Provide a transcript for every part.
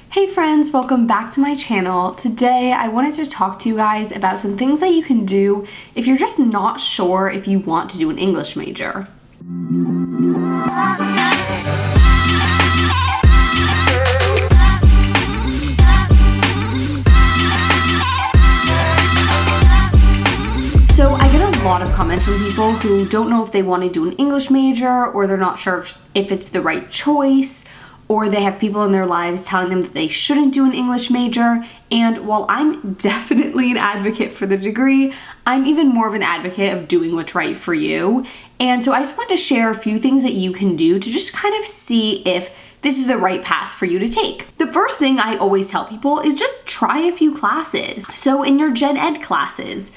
Hey friends, welcome back to my channel. Today I wanted to talk to you guys about some things that you can do if you're just not sure if you want to do an English major. So I get a lot of comments from people who don't know if they want to do an English major, or they're not sure if it's the right choice, or they have people in their lives telling them that they shouldn't do an English major. And while I'm definitely an advocate for the degree, I'm even more of an advocate of doing what's right for you. And so I just want to share a few things that you can do to just kind of see if this is the right path for you to take. The first thing I always tell people is just try a few classes. So in your gen ed classes,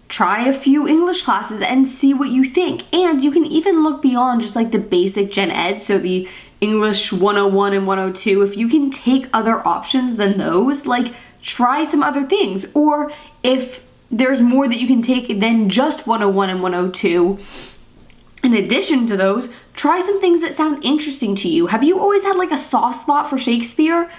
try a few English classes and see what you think. And you can even look beyond just like the basic gen ed, so the English 101 and 102. If you can take other options than those, like try some other things. Or if there's more that you can take than just 101 and 102, in addition to those, try some things that sound interesting to you. Have you always had like a soft spot for Shakespeare?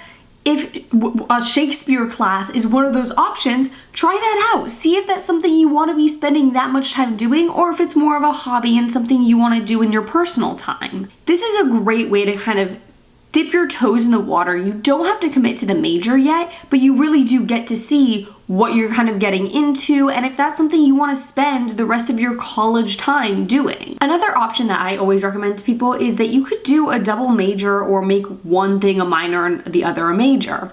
If a Shakespeare class is one of those options, try that out. See if that's something you want to be spending that much time doing, or if it's more of a hobby and something you want to do in your personal time. This is a great way to kind of dip your toes in the water. You don't have to commit to the major yet, but you really do get to see what you're kind of getting into, and if that's something you want to spend the rest of your college time doing. Another option that I always recommend to people is that you could do a double major or make one thing a minor and the other a major.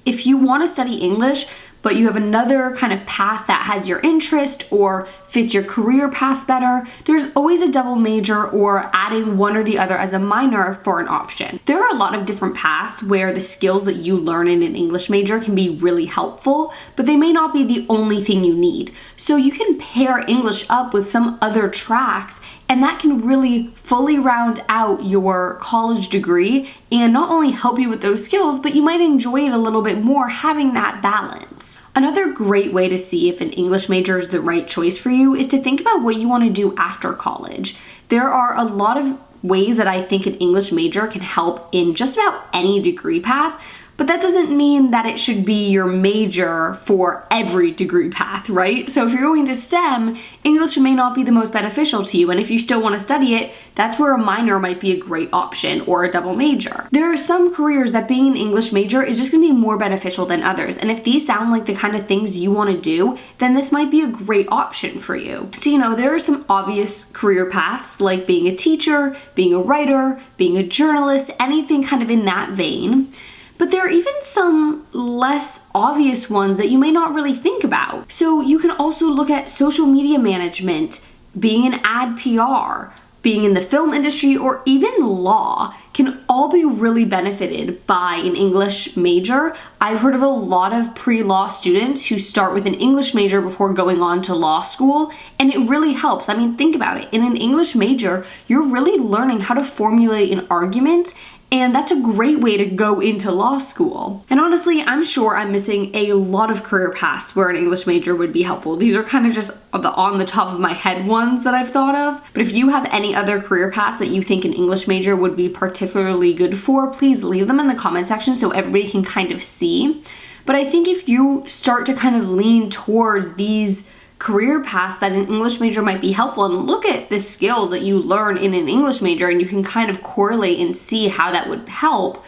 If you want to study English, but you have another kind of path that has your interest or fits your career path better, there's always a double major or adding one or the other as a minor for an option. There are a lot of different paths where the skills that you learn in an English major can be really helpful, but they may not be the only thing you need. So you can pair English up with some other tracks, and that can really fully round out your college degree and not only help you with those skills, but you might enjoy it a little bit more having that balance. Another great way to see if an English major is the right choice for you is to think about what you want to do after college. There are a lot of ways that I think an English major can help in just about any degree path, but that doesn't mean that it should be your major for every degree path, right? So if you're going to STEM, English may not be the most beneficial to you, and if you still want to study it, that's where a minor might be a great option, or a double major. There are some careers that being an English major is just going to be more beneficial than others, and if these sound like the kind of things you want to do, then this might be a great option for you. So there are some obvious career paths like being a teacher, being a writer, being a journalist, anything kind of in that vein. But there are even some less obvious ones that you may not really think about. So you can also look at social media management, being an ad PR, being in the film industry, or even law can all be really benefited by an English major. I've heard of a lot of pre-law students who start with an English major before going on to law school, and it really helps. I mean, think about it. In an English major, you're really learning how to formulate an argument, and that's a great way to go into law school. And honestly, I'm sure I'm missing a lot of career paths where an English major would be helpful. These are kind of just on the top of my head ones that I've thought of. But if you have any other career paths that you think an English major would be particularly good for, please leave them in the comment section so everybody can kind of see. But I think if you start to kind of lean towards these career paths that an English major might be helpful, and look at the skills that you learn in an English major and you can kind of correlate and see how that would help,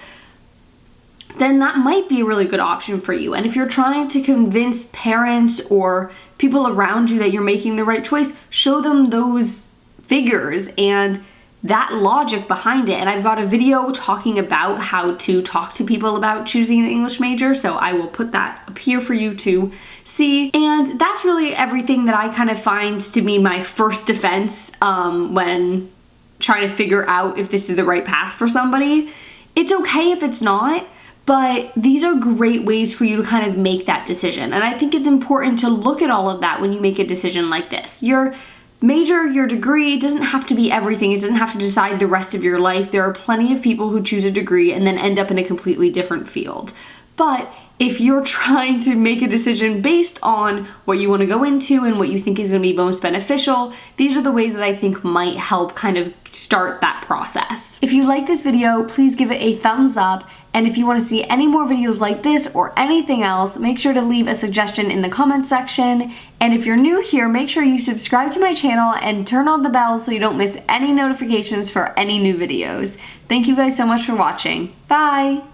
then that might be a really good option for you. And if you're trying to convince parents or people around you that you're making the right choice, show them those figures and that logic behind it. And I've got a video talking about how to talk to people about choosing an English major, so I will put that up here for you to see. And that's really everything that I kind of find to be my first defense when trying to figure out if this is the right path for somebody. It's okay if it's not, but these are great ways for you to kind of make that decision. And I think it's important to look at all of that when you make a decision like this. Your major, your degree, doesn't have to be everything. It doesn't have to decide the rest of your life. There are plenty of people who choose a degree and then end up in a completely different field. But if you're trying to make a decision based on what you want to go into and what you think is going to be most beneficial, these are the ways that I think might help kind of start that process. If you like this video, please give it a thumbs up. And if you want to see any more videos like this or anything else, make sure to leave a suggestion in the comments section. And if you're new here, make sure you subscribe to my channel and turn on the bell so you don't miss any notifications for any new videos. Thank you guys so much for watching. Bye!